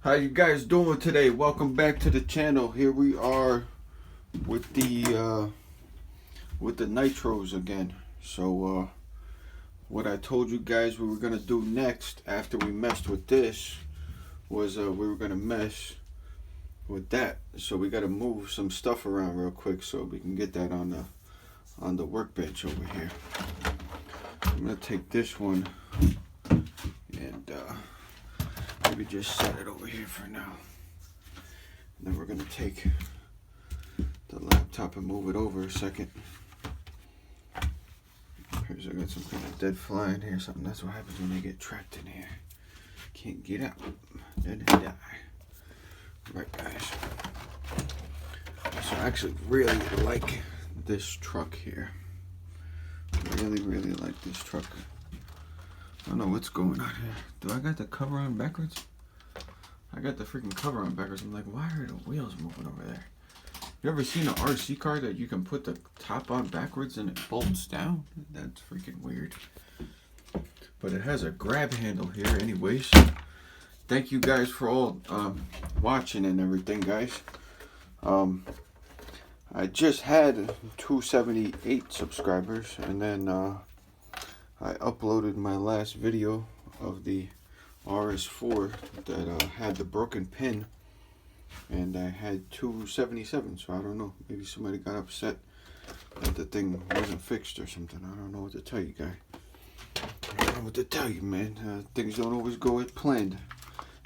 How you guys doing today? Welcome back to the channel. Here we are with the nitros again. So what I told you guys we were gonna do next after we messed with this was we were gonna mess with that. So we gotta move some stuff around real quick so we can get that on the workbench over here. I'm gonna take this one and maybe just set it over here for now. And then we're gonna take the laptop and move it over a second. Here's, I got some kind of dead fly in here, something. That's what happens when they get trapped in here. Can't get out. Then they die. Right, guys. So I actually really like this truck here. Really like this truck. I don't know what's going on here. Do I got the cover on backwards? I got the freaking cover on backwards. I'm like, why are the wheels moving over there? You ever seen an RC car that you can put the top on backwards and it bolts down? That's freaking weird. But it has a grab handle here anyways. Thank you guys for all watching and everything, guys. I just had 278 subscribers, and then I uploaded my last video of the RS4 that had the broken pin, and I had 277. So I don't know, maybe somebody got upset that the thing wasn't fixed or something. I don't know what to tell you, guys. I don't know what to tell you, man. Things don't always go as planned,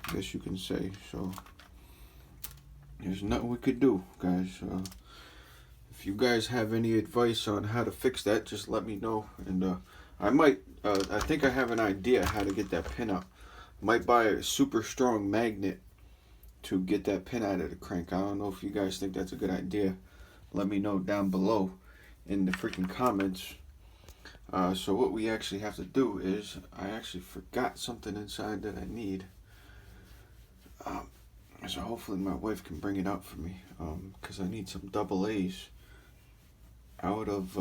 I guess you can say. So there's nothing we could do, guys. If you guys have any advice on how to fix that, just let me know. And I might, I think I have an idea how to get that pin out. Might buy a super strong magnet to get that pin out of the crank. I don't know if you guys think that's a good idea. Let me know down below in the freaking comments. So what we actually have to do is, I actually forgot something inside that I need. So hopefully my wife can bring it out for me, because I need some AA out of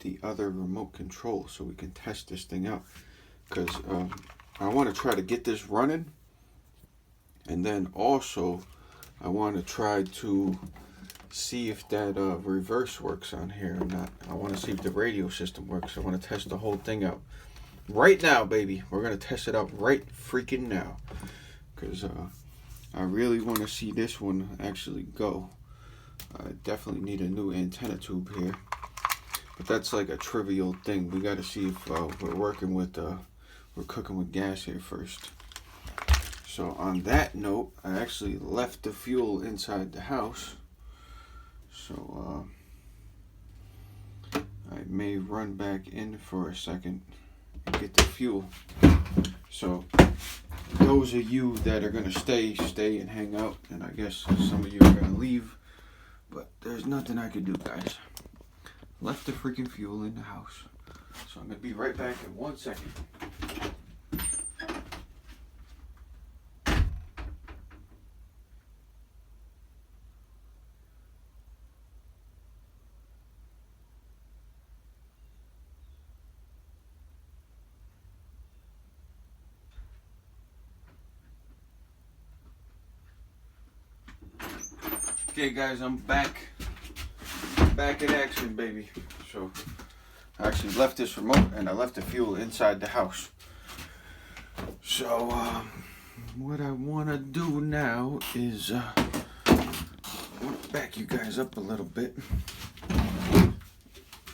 the other remote control so we can test this thing out. Because I want to try to get this running, and then also I want to try to see if that reverse works on here or not. I want to see if the radio system works. I want to test the whole thing out right now, baby. We're going to test it out right freaking now, because I really want to see this one actually go. I definitely need a new antenna tube here, but that's like a trivial thing. We got to see if we're working with we're cooking with gas here first. So on that note, I actually left the fuel inside the house, so I may run back in for a second and get the fuel. So those of you that are gonna stay and hang out, and I guess some of you are gonna leave, but there's nothing I can do, guys. Left the freaking fuel in the house, so I'm gonna be right back in 1 second. Okay, guys, I'm back in action, baby. So I actually left this remote and I left the fuel inside the house. So what I want to do now is back you guys up a little bit,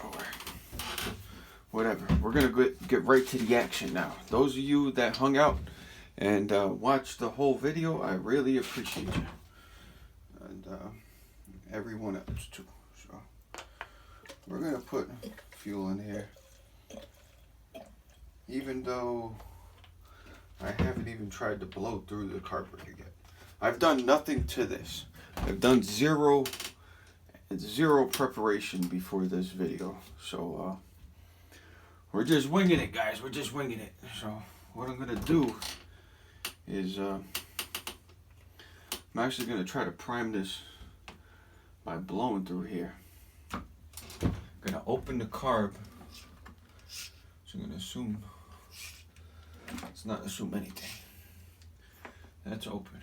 or whatever. We're gonna get right to the action now. Those of you that hung out and watched the whole video, I really appreciate you. And everyone else too. So we're gonna put fuel in here, even though I haven't even tried to blow through the carburetor yet. I've done nothing to this. I've done zero preparation before this video. So we're just winging it, guys. We're just winging it. So what I'm gonna do is I'm actually gonna try to prime this by blowing through here. I'm gonna open the carb. So I'm gonna assume, let's not assume anything. That's open.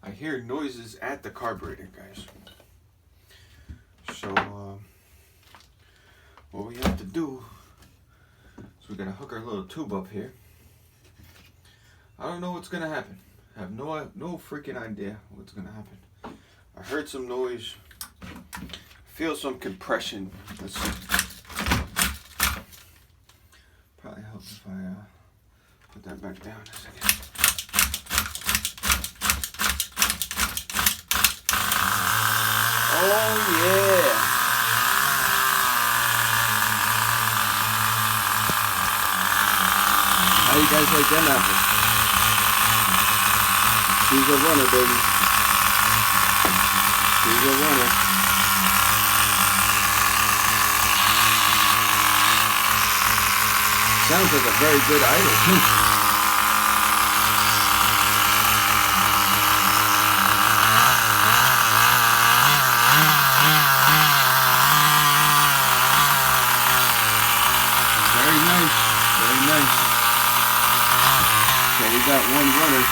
I hear noises at the carburetor, guys. So, what we have to do is we're gonna hook our little tube up here. I don't know what's gonna happen. I have no freaking idea what's gonna happen. I heard some noise. Feel some compression. Let's see. Probably help if I put that back down a second. Oh yeah! How you guys like them apples? She's a runner, baby. She's a runner. Sounds like a very good idle too. Very nice, very nice. Okay, we got one runner.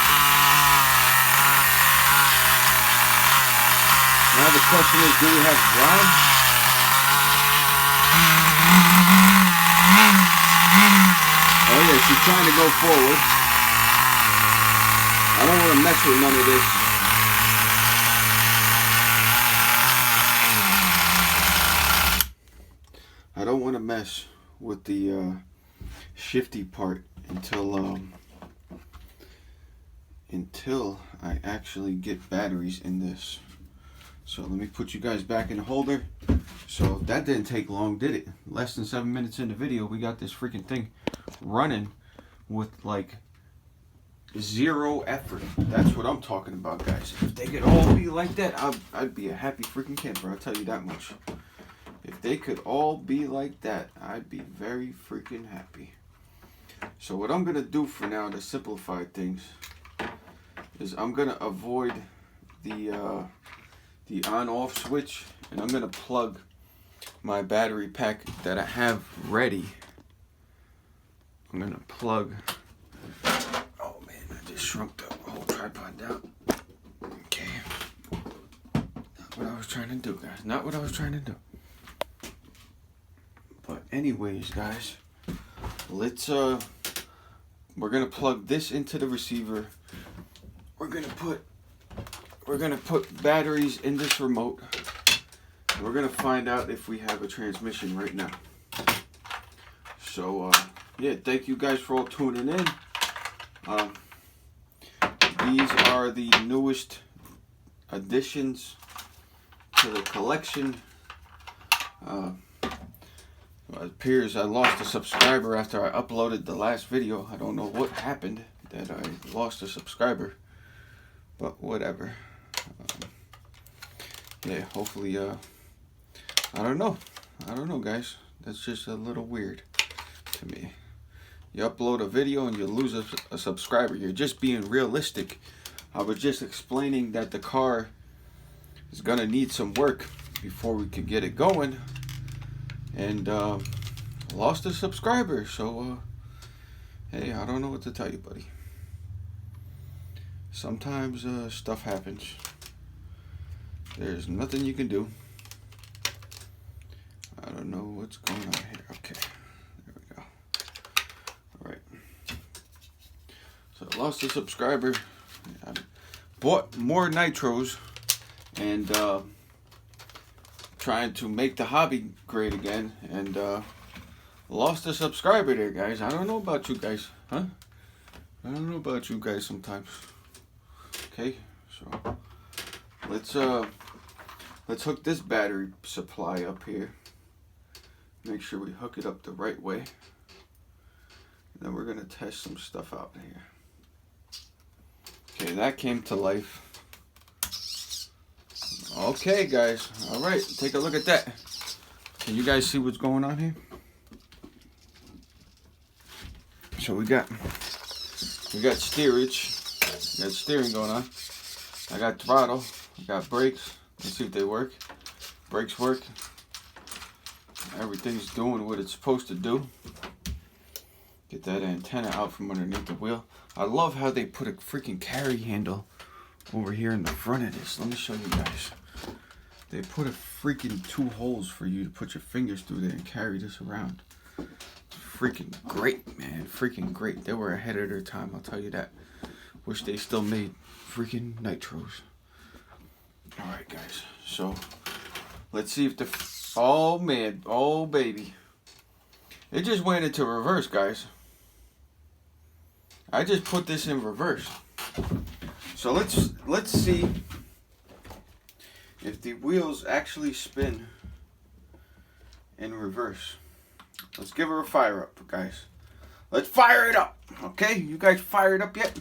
Now the question is, do we have drive? Oh yeah, she's trying to go forward. I don't want to mess with none of this. I don't want to mess with the shifty part until I actually get batteries in this. So let me put you guys back in the holder. So that didn't take long, did it? Less than 7 minutes in the video, we got this freaking thing running with like zero effort. That's what I'm talking about, guys. If they could all be like that, I'd be a happy freaking camper, I'll tell you that much. If they could all be like that, I'd be very freaking happy. So what I'm gonna do for now to simplify things is I'm gonna avoid the on-off switch, and I'm gonna plug my battery pack that I have ready. I'm gonna plug. Oh man, I just shrunk the whole tripod down. Okay, not what I was trying to do, guys. Not what I was trying to do. But anyways, guys, let's we're gonna plug this into the receiver. We're gonna put batteries in this remote. And we're gonna find out if we have a transmission right now. So yeah, thank you guys for all tuning in. These are the newest additions to the collection. It appears I lost a subscriber after I uploaded the last video. I don't know what happened that I lost a subscriber, but whatever. Yeah, hopefully, I don't know, guys. That's just a little weird to me. You upload a video and you lose a subscriber. You're just being realistic. I was just explaining that the car is gonna need some work before we can get it going, and lost a subscriber. So hey, I don't know what to tell you, buddy. Sometimes stuff happens. There's nothing you can do. I don't know what's going on here. Okay, there we go. All right. So I lost a subscriber. I bought more nitros and trying to make the hobby great again, and lost a subscriber there, guys. I don't know about you guys, huh? I don't know about you guys sometimes. Okay, so let's hook this battery supply up here. Make sure we hook it up the right way. And then we're gonna test some stuff out here. Okay, that came to life. Okay, guys. All right, take a look at that. Can you guys see what's going on here? So we got steerage. We got steering going on. I got throttle. I got brakes. Let's see if they work. Brakes work. everything's doing what it's supposed to do. Get that antenna out from underneath the wheel. I love how they put a freaking carry handle over here in the front of this. Let me show you guys. They put a freaking 2 holes for you to put your fingers through there and carry this around. Freaking great, man. Freaking great. They were ahead of their time, I'll tell you that. Wish they still made freaking nitros. Alright, guys. So, let's see if the... Oh, man. Oh, baby. It just went into reverse, guys. I just put this in reverse. So let's see if the wheels actually spin in reverse. Let's give her a fire up, guys. Let's fire it up. Okay? You guys fire it up yet?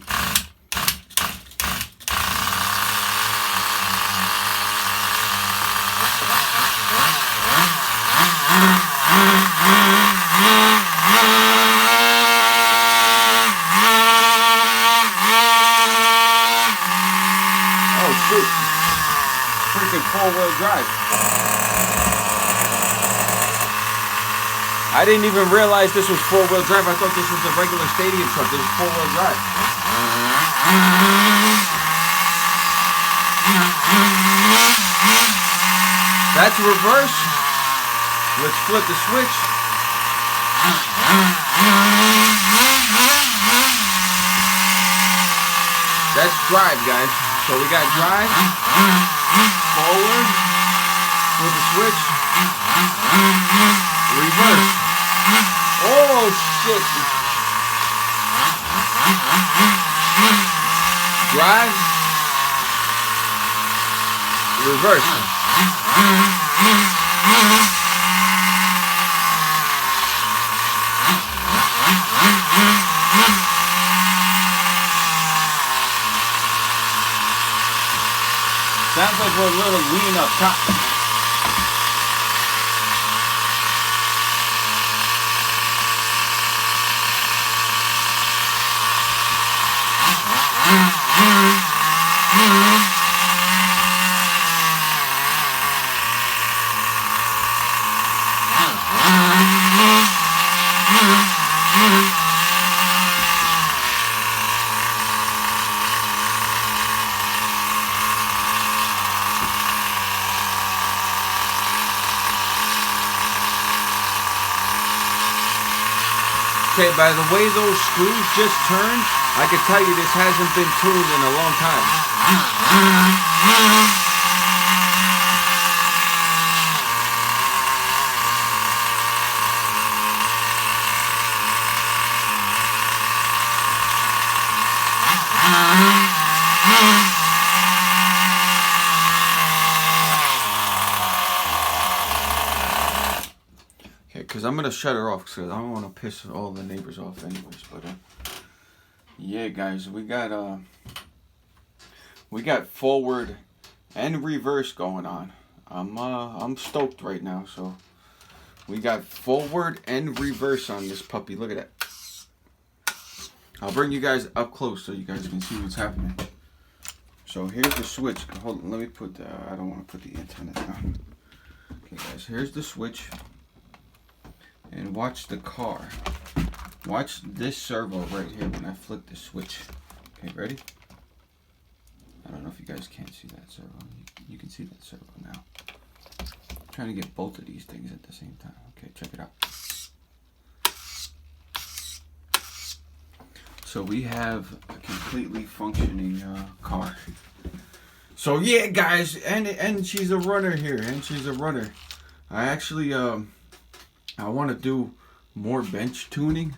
Freaking 4-wheel drive. I didn't even realize this was 4-wheel drive. I thought this was a regular stadium truck. This is 4-wheel drive. That's reverse. Let's flip the switch. That's drive, guys. So we got drive, forward, with the switch, reverse. Oh shit! Drive, reverse. Sounds like we're a little lean up top. Okay, by the way those screws just turned, I can tell you this hasn't been tuned in a long time. Because I'm going to shut her off because I don't want to piss all the neighbors off anyways. But yeah, guys, we got forward and reverse going on. I'm stoked right now. So we got forward and reverse on this puppy. Look at that. I'll bring you guys up close so you guys can see what's happening. So here's the switch. Hold on, let me put I don't want to put the antenna down. Okay, guys, here's the switch. And watch the car. Watch this servo right here when I flick the switch. Okay, ready? I don't know if you guys can't see that servo. You can see that servo now. I'm trying to get both of these things at the same time. Okay, check it out. So we have a completely functioning car. So yeah, guys, and she's a runner here, and she's a runner. I actually I want to do more bench tuning,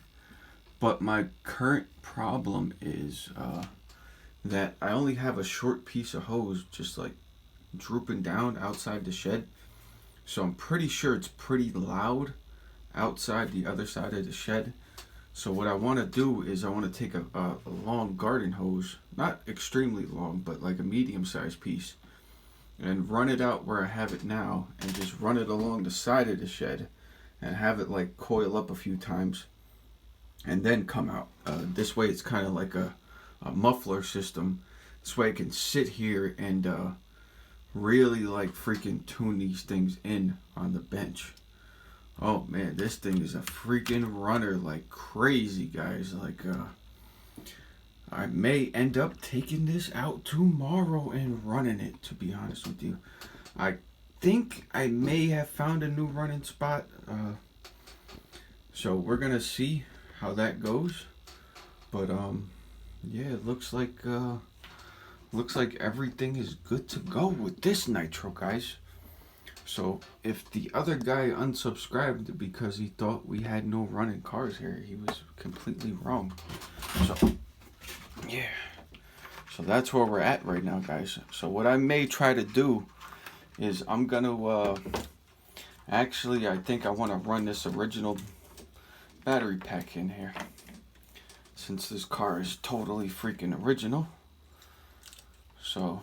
but my current problem is that I only have a short piece of hose just like drooping down outside the shed. So I'm pretty sure it's pretty loud outside the other side of the shed. So what I want to do is I want to take a long garden hose, not extremely long, but like a medium-sized piece, and run it out where I have it now, and just run it along the side of the shed and have it like coil up a few times and then come out. This way it's kind of like a muffler system. This way I can sit here and really like freaking tune these things in on the bench. Oh man, this thing is a freaking runner like crazy, guys. Like, I may end up taking this out tomorrow and running it, to be honest with you. I think I may have found a new running spot. So we're gonna see how that goes. But yeah, it looks like everything is good to go with this Nitro, guys. So if the other guy unsubscribed because he thought we had no running cars here, he was completely wrong. So yeah, so that's where we're at right now, guys. So what I may try to do is I'm gonna actually, I think I want to run this original battery pack in here, since this car is totally freaking original. So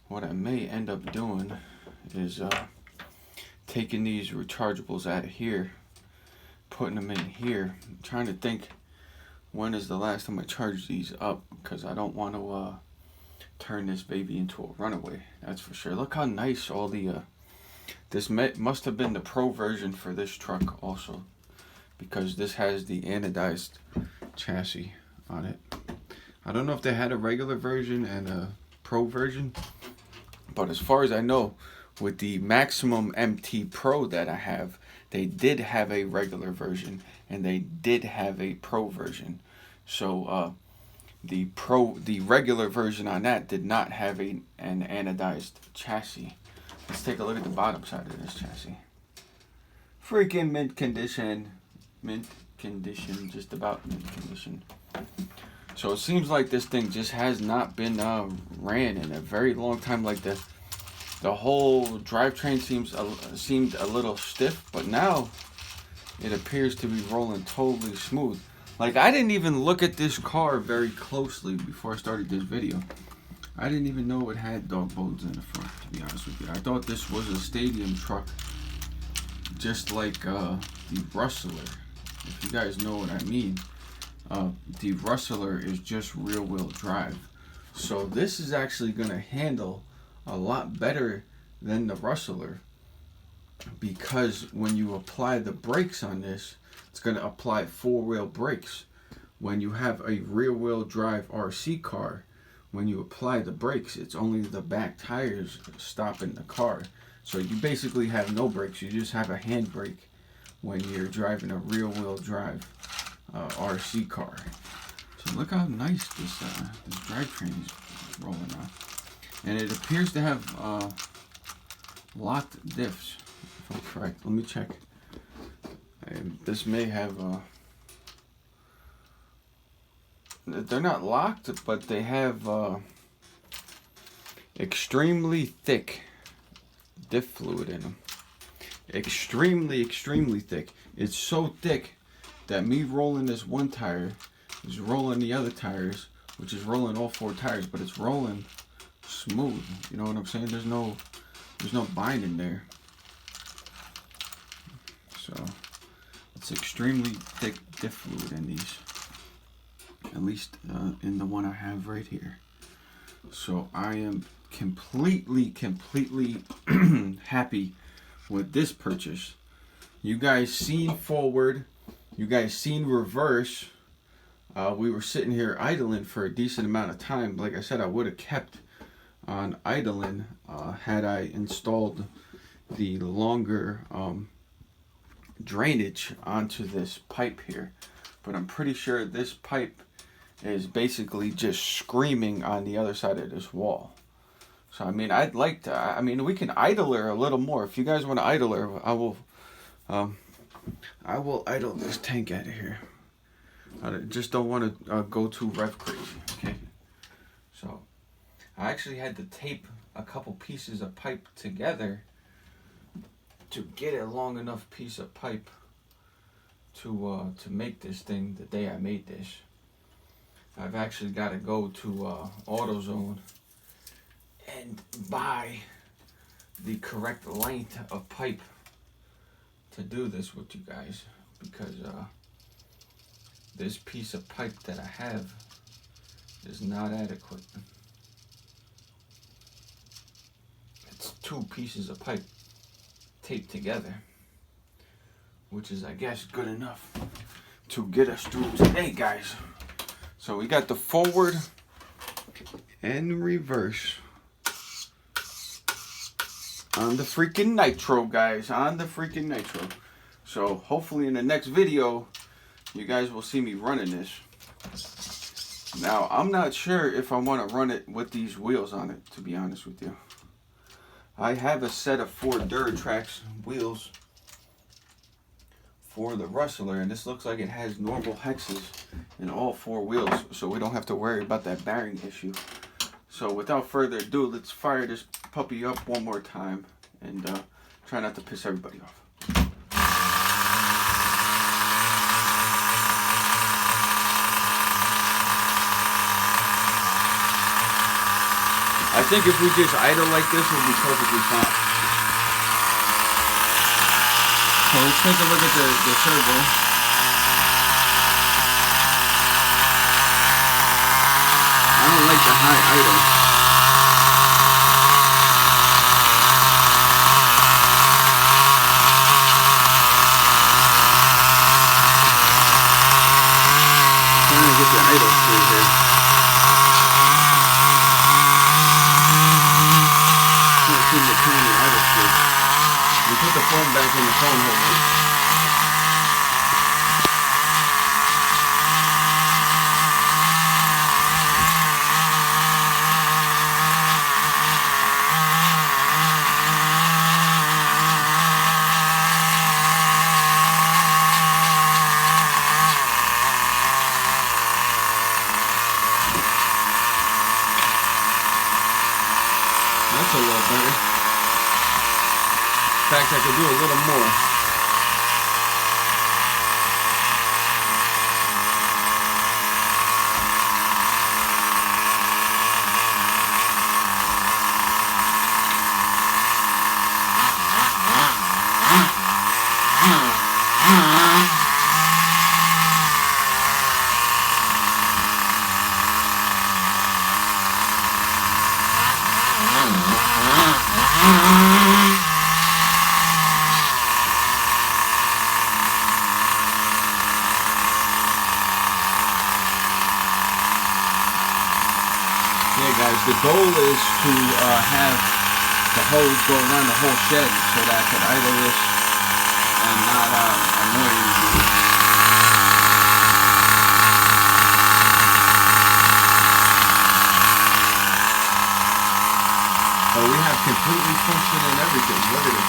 what I may end up doing is taking these rechargeables out of here, putting them in here. I'm trying to think when is the last time I charged these up, because I don't want to turn this baby into a runaway, that's for sure. Look how nice all the this must have been the pro version for this truck also, because this has the anodized chassis on it. I don't know if they had a regular version and a pro version, but as far as I know, with the Maximum MT Pro that I have, they did have a regular version and they did have a pro version. So the regular version on that did not have an anodized chassis. Let's take a look at the bottom side of this chassis. Freaking mint condition, just about mint condition. So it seems like this thing just has not been ran in a very long time. Like the whole drivetrain seemed a little stiff, but now it appears to be rolling totally smooth. Like, I didn't even look at this car very closely before I started this video. I didn't even know it had dog bones in the front, to be honest with you. I thought this was a stadium truck, just like the Rustler. If you guys know what I mean, the Rustler is just rear-wheel drive. So this is actually going to handle a lot better than the Rustler, because when you apply the brakes on this, it's going to apply four-wheel brakes. When you have a rear-wheel drive RC car, when you apply the brakes, it's only the back tires stopping the car. So you basically have no brakes. You just have a handbrake when you're driving a rear-wheel drive RC car. So look how nice this drivetrain is rolling on. And it appears to have locked diffs, if I'm correct. Let me check. This may have they're not locked, but they have extremely thick diff fluid in them. Extremely thick. It's so thick that me rolling this one tire is rolling the other tires, which is rolling all four tires, but it's rolling smooth. You know what I'm saying? There's no binding there. So it's extremely thick diff fluid in these, at least in the one I have right here. So I am completely happy with this purchase. You guys seen forward, you guys seen reverse. We were sitting here idling for a decent amount of time. Like I said, I would have kept on idling had I installed the longer drainage onto this pipe here. But I'm pretty sure this pipe is basically just screaming on the other side of this wall. So I mean, I'd like to, I mean, we can idle her a little more. If you guys want to idle her, I will idle this tank out of here. I just don't want to go too rev crazy, okay? So I actually had to tape a couple pieces of pipe together to get a long enough piece of pipe to make this thing the day I made this. I've actually got to go to AutoZone and buy the correct length of pipe to do this with you guys, because this piece of pipe that I have is not adequate. It's 2 pieces of pipe taped together, which is, I guess, good enough to get us through today, guys. So we got the forward and reverse on the freaking Nitro, guys, on the freaking Nitro. So hopefully in the next video, you guys will see me running this. Now, I'm not sure if I want to run it with these wheels on it, to be honest with you. I have a set of 4 Duratrax wheels for the Rustler, and this looks like it has normal hexes in all 4 wheels, so we don't have to worry about that bearing issue. So without further ado, let's fire this puppy up one more time and try not to piss everybody off. I think if we just idle like this, we'll be perfectly fine. So let's take a look at the servo. I don't like the high idle. Trying to get the idle straight here. We put the phone back in the phone holder. That's a little better. In fact, I could do a little more. Guys, the goal is to have the hose go around the whole shed so that I could idle this and not annoy anybody. So we have completely functioning everything. Look at it.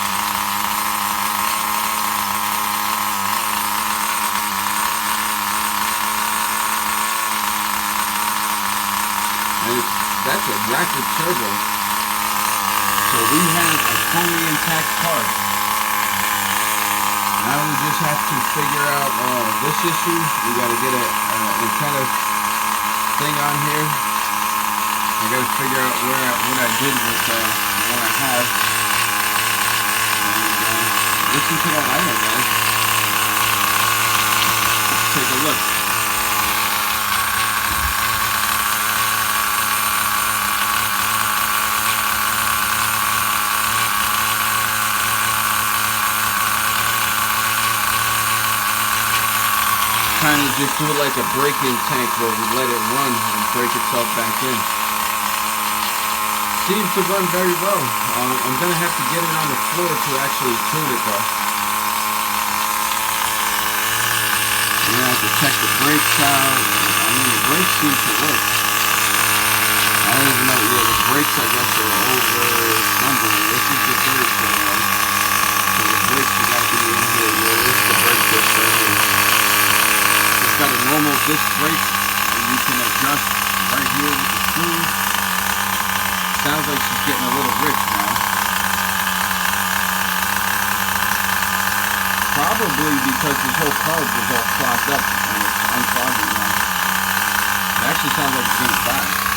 That's a rapid turbo. So we have a fully intact car. Now we just have to figure out this issue. We got to get an antenna thing on here. I got to figure out what I did with the one I have. And listen to that idle, guys. Let's take a look. Kind of just do it like a braking tank where we let it run and break itself back in. Seems to run very well. I'm going to have to get it on the floor to actually tune it though. Yeah, I have to check the brakes out. I mean, the brakes seem to work. I don't even know. Yeah, the brakes I guess are over somewhere. This is the third one. So the brakes are got to be in here. Yeah, this is the brake disc right here. It's got a normal disc brake, and you can adjust right here with the screws. Sounds like she's getting a little rich now. Probably because this whole carb was all clogged up and it's unclogging now. It actually sounds like it's going to die.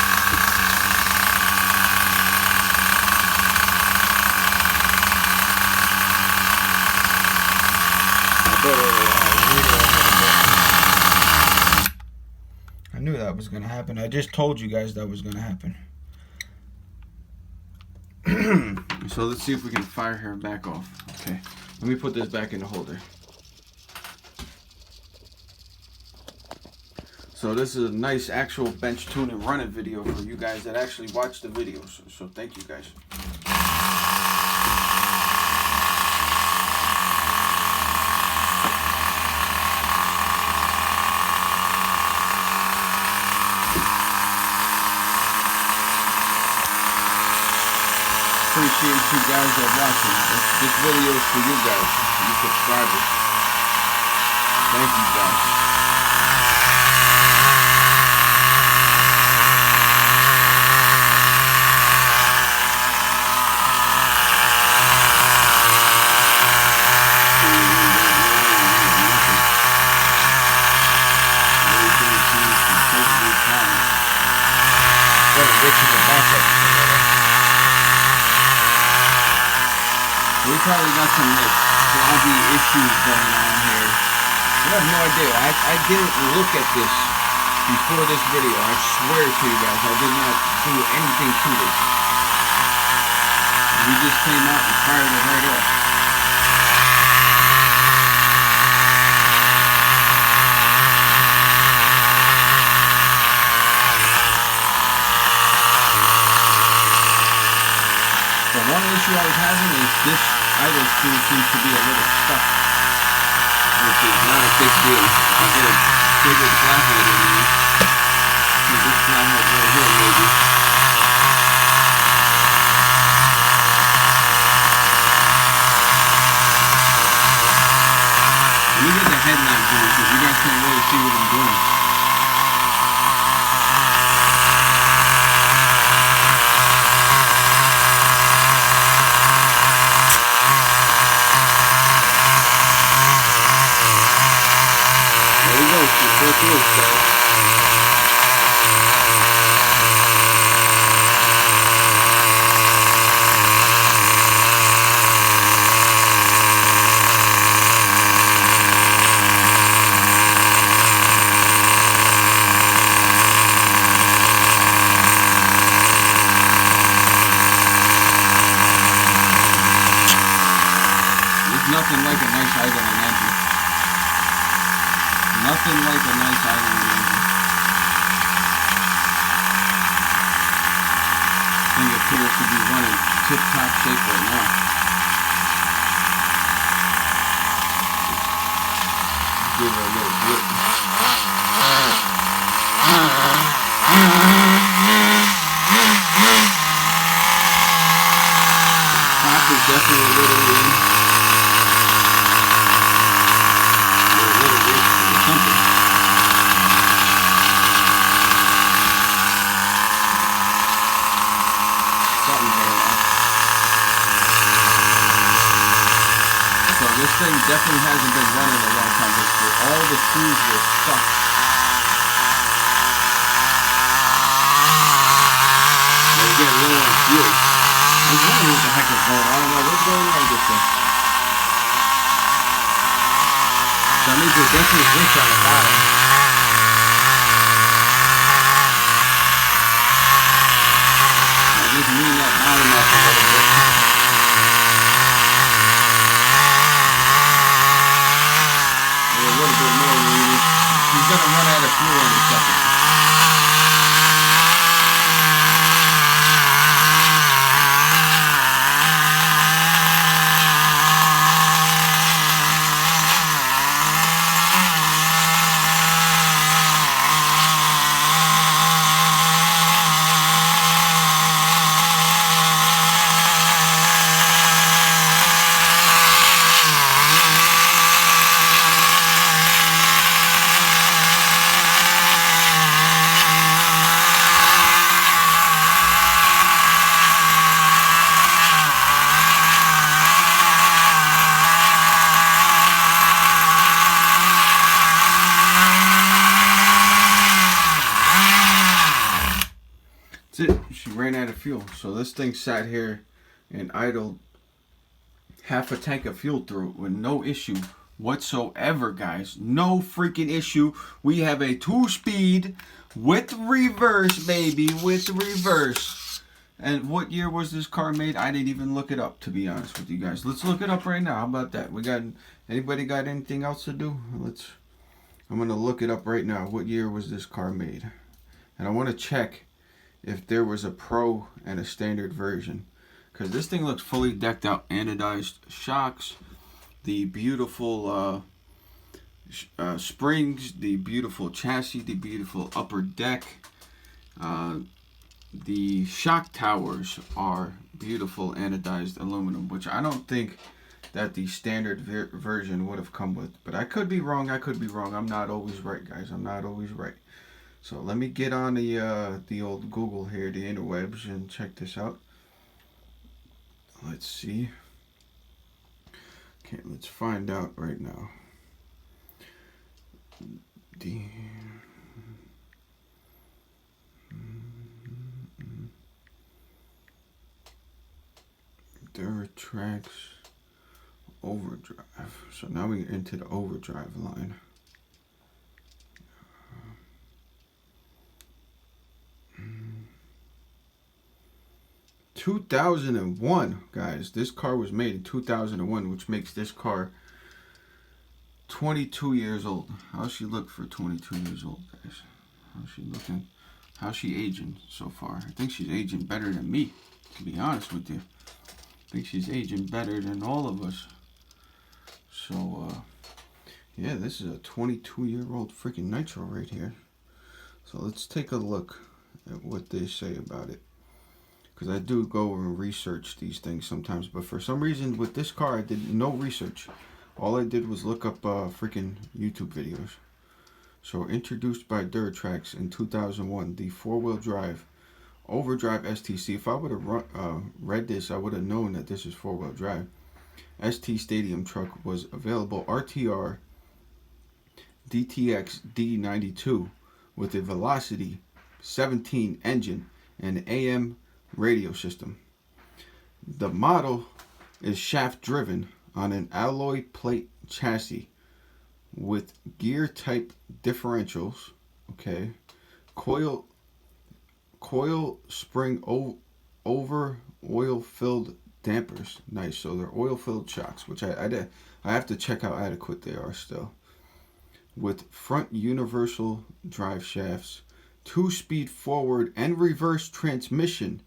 I knew that was going to happen. I just told you guys that was going to happen. So let's see if we can fire her back off. Okay, let me put this back in the holder. So this is a nice actual bench tuning running video for you guys that actually watch the videos. So thank you guys. Appreciate you guys that are watching. This video is for you guys, you subscribers. Thank you guys. Everything seems to be perfectly fine. Better get to the backup. We probably got some like foggy issues going on here. You have no idea. I didn't look at this before this video. I swear to you guys, I did not do anything to this. We just came out and fired it right off. The one issue I was having is this idle screw seems to be a little stuck, which is not a big deal. I get a bigger flathead in here. See this flathead right here, maybe. Let me get the headlamp going because you guys can't really see what I'm doing. Nothing like a nice idling engine. Nothing like a nice idling engine. Thing appears to be running tip-top shape right now. Give her a little whip. Top is definitely a little lean. This thing definitely hasn't been running a long time because all the screws were stuck. We're getting low on fuel. I was wondering what the heck is going on. I don't know what's going on with this thing. That means we're definitely rich on the bottom. I just lean that bottom up a little bit. A little bit more needed. He's gonna run out of fuel in a second. That's it. She ran out of fuel. So this thing sat here and idled half a tank of fuel through it with no issue whatsoever, guys. No freaking issue. We have a 2-speed with reverse, baby, with reverse. And what year was this car made? I didn't even look it up, to be honest with you guys. Let's look it up right now. How about that? Anybody got anything else to do? I'm gonna look it up right now. What year was this car made? And I want to check if there was a pro and a standard version, because this thing looks fully decked out. Anodized shocks, the beautiful springs, the beautiful chassis, the beautiful upper deck. The shock towers are beautiful anodized aluminum, which I don't think that the standard version would have come with. But I could be wrong. I'm not always right, guys. I'm not always right. So let me get on the old Google here, the interwebs, and check this out. Let's see. Okay, let's find out right now. The Duratrax overdrive. So now we're into the overdrive line. 2001, guys. This car was made in 2001, which makes this car 22 years old. How's she look for 22 years old, guys? How's she looking? How's she aging so far? I think she's aging better than me, to be honest with you. I think she's aging better than all of us. So, yeah, this is a 22-year-old freaking Nitro right here. So let's take a look at what they say about it. Because I do go and research these things sometimes. But for some reason, with this car, I did no research. All I did was look up freaking YouTube videos. So, introduced by Duratrax in 2001, the four-wheel drive OVERDRIVE STC. If I would have read this, I would have known that this is four-wheel drive. ST Stadium truck was available RTR DTX D92 with a Velocity 17 engine and AM radio system. The model is shaft driven on an alloy plate chassis with gear type differentials, okay, coil spring over oil filled dampers. Nice. So they're oil filled shocks, which I have to check how adequate they are still. With front universal drive shafts, 2-speed forward and reverse transmission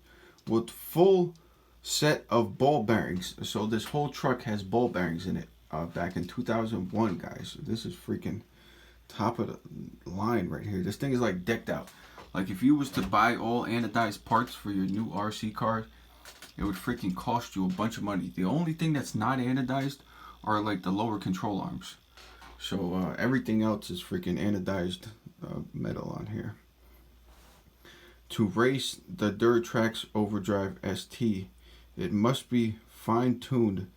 with full set of ball bearings. So this whole truck has ball bearings in it. Back in 2001, guys. This is freaking top of the line right here. This thing is like decked out. Like if you was to buy all anodized parts for your new RC car, it would freaking cost you a bunch of money. The only thing that's not anodized are like the lower control arms. So everything else is freaking anodized metal on here. To race the Duratrax OVERDRIVE ST, it must be fine-tuned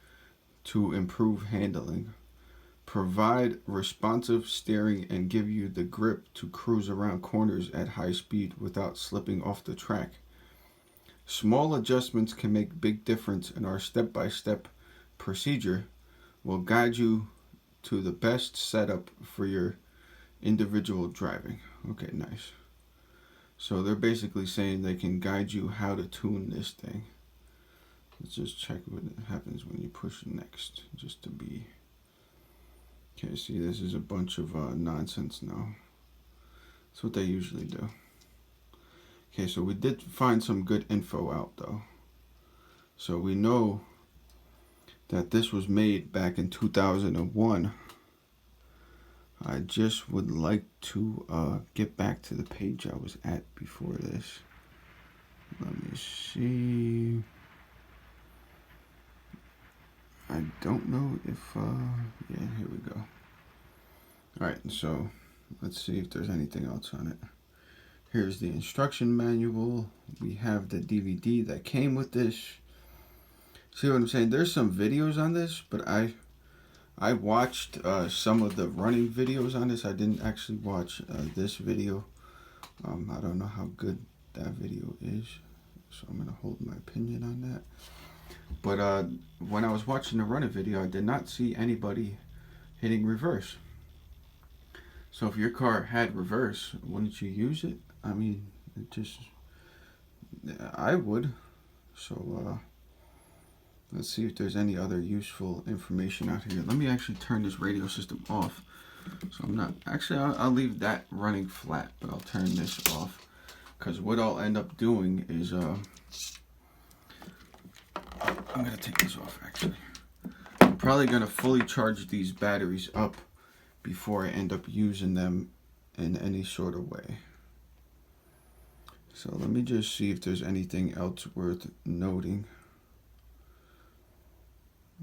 to improve handling, provide responsive steering, and give you the grip to cruise around corners at high speed without slipping off the track. Small adjustments can make big difference, and our step-by-step procedure will guide you to the best setup for your individual driving. Okay, nice. So they're basically saying they can guide you how to tune this thing. Let's just check what happens when you push next, just to be... Okay, see, this is a bunch of nonsense now. That's what they usually do. Okay, so we did find some good info out, though. So we know that this was made back in 2001. I just would like to get back to the page I was at before this. Let me see... I don't know if, yeah, here we go. Alright, so let's see if there's anything else on it. Here's the instruction manual. We have the DVD that came with this. See what I'm saying? There's some videos on this, but I watched some of the running videos on this. I didn't actually watch this video. I don't know how good that video is, so I'm going to hold my opinion on that. But when I was watching the running video, I did not see anybody hitting reverse. So if your car had reverse, wouldn't you use it? I mean, I would. So let's see if there's any other useful information out here. Let me actually turn this radio system off. So I'm not, actually I'll leave that running flat, but I'll turn this off. Because what I'll end up doing is, I'm going to take this off actually. I'm probably going to fully charge these batteries up before I end up using them in any sort of way. So let me just see if there's anything else worth noting.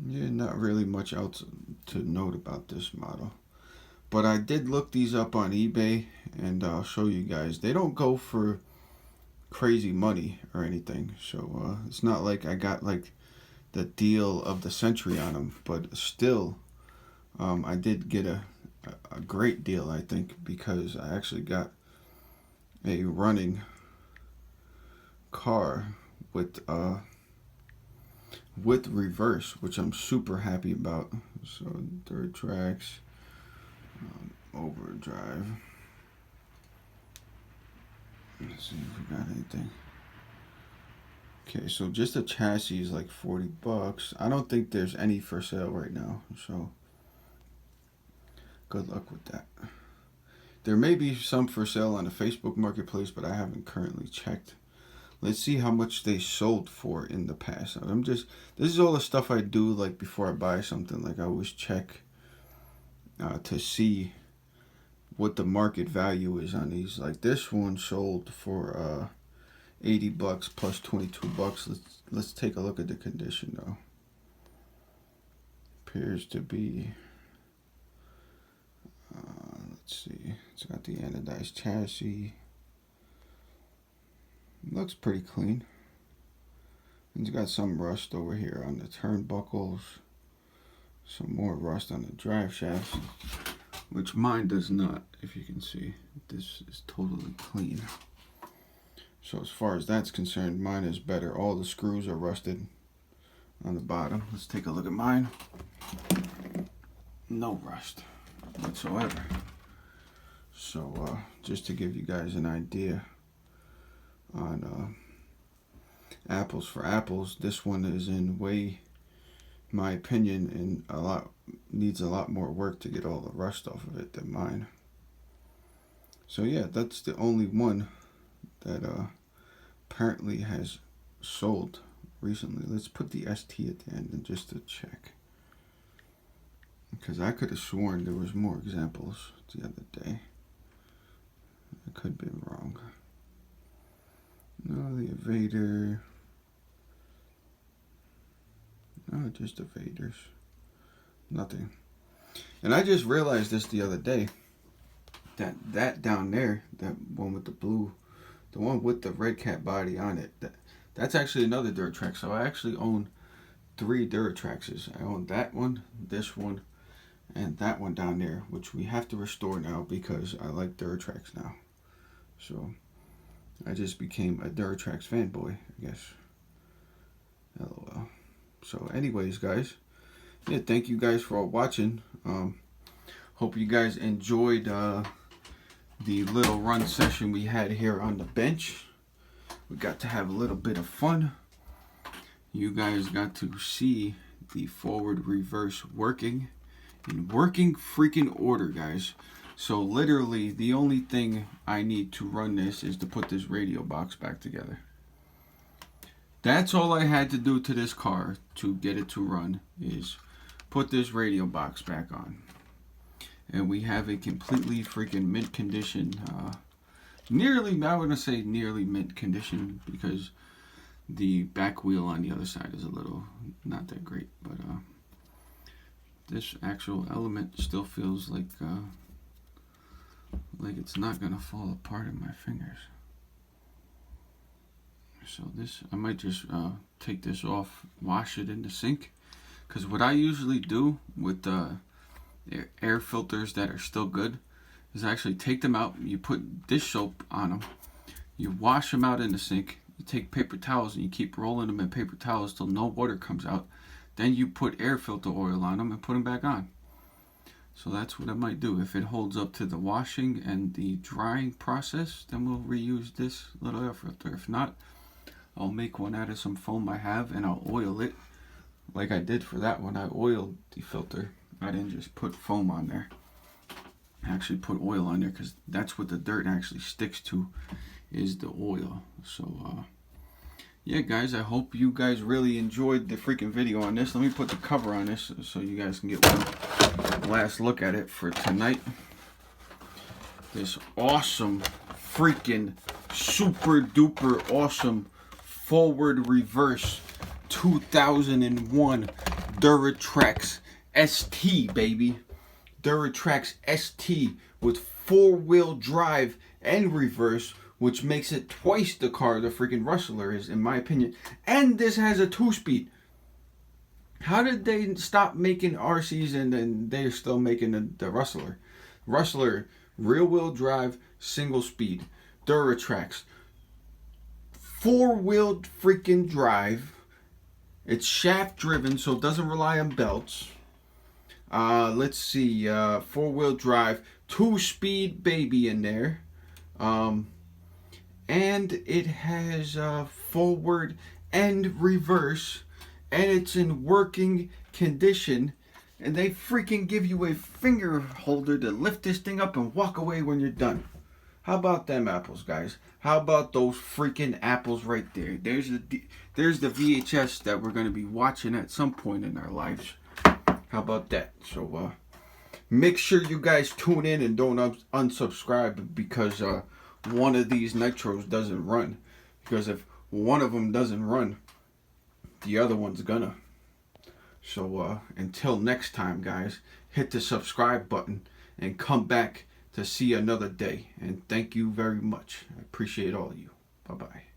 Yeah, not really much else to note about this model. But I did look these up on eBay, and I'll show you guys. They don't go for crazy money or anything. So it's not like I got like the deal of the century on them. But still, I did get a great deal, I think, because I actually got a running car with reverse, which I'm super happy about. So Duratrax, OVERDRIVE. Let's see if we got anything. Okay, so just the chassis is like 40 bucks. I don't think there's any for sale right now, so good luck with that. There may be some for sale on the Facebook marketplace, but I haven't currently checked. Let's see how much they sold for in the past. This is all the stuff I do like before I buy something. Like I always check to see what the market value is on these. Like this one sold for 80 bucks plus 22 bucks. Let's take a look at the condition though. Appears to be, let's see, it's got the anodized chassis. Looks pretty clean. It's got some rust over here on the turnbuckles. Some more rust on the drive shafts, which mine does not, if you can see. This is totally clean. So as far as that's concerned, mine is better. All the screws are rusted on the bottom. Let's take a look at mine. No rust whatsoever. So just to give you guys an idea on apples for apples, this one is in way, in my opinion, needs a lot more work to get all the rust off of it than mine. So yeah, that's the only one that apparently has sold recently. Let's put the ST at the end and just to check, because I could have sworn there was more examples the other day. I could be wrong. No, the Evader. No, just Evaders. Nothing. And I just realized this the other day. That down there, that one with the blue, the one with the red cat body on it, that's actually another Duratrax. So I actually own 3 Duratraxes. I own that one, this one, and that one down there, which we have to restore now because I like Duratrax now. So I just became a Duratrax fanboy, I guess. LOL. So anyways, guys, yeah, thank you guys for watching. Hope you guys enjoyed the little run session we had here on the bench. We got to have a little bit of fun. You guys got to see the forward reverse working in working freaking order, guys. So literally the only thing I need to run this is to put this radio box back together. That's all I had to do to this car to get it to run, is put this radio box back on. And we have a completely freaking mint condition, nearly, I wouldn't say nearly mint condition, because the back wheel on the other side is a little not that great, but this actual element still feels like it's not gonna fall apart in my fingers. So this, I might just take this off, wash it in the sink, because what I usually do with air filters that are still good is actually take them out, you put dish soap on them, you wash them out in the sink, you take paper towels and you keep rolling them in paper towels till no water comes out, then you put air filter oil on them and put them back on. So that's what I might do. If it holds up to the washing and the drying process, then we'll reuse this little air filter. If not, I'll make one out of some foam I have, and I'll oil it like I did for that one. I oiled the filter. I didn't just put foam on there. I actually put oil on there because that's what the dirt actually sticks to, is the oil. So yeah, guys, I hope you guys really enjoyed the freaking video on this. Let me put the cover on this so you guys can get one last look at it for tonight. This awesome, freaking super duper awesome forward reverse 2001 Duratrax ST, baby. Duratrax ST with 4-wheel drive and reverse, which makes it twice the car the freaking Rustler is, in my opinion. And this has a 2-speed. How did they stop making RCs and then they're still making the Rustler? Rustler, rear-wheel drive, single speed. Duratrax, 4-wheel freaking drive. It's shaft driven, so it doesn't rely on belts. Let's see, 4-wheel drive, 2-speed baby in there. And it has forward and reverse, and it's in working condition. And they freaking give you a finger holder to lift this thing up and walk away when you're done. How about them apples, guys? How about those freaking apples right there? There's the VHS that we're going to be watching at some point in our lives. How about that? So make sure you guys tune in and don't unsubscribe because one of these nitros doesn't run. Because if one of them doesn't run, the other one's gonna. So until next time, guys, hit the subscribe button and come back to see another day. And thank you very much. I appreciate all of you. Bye-bye.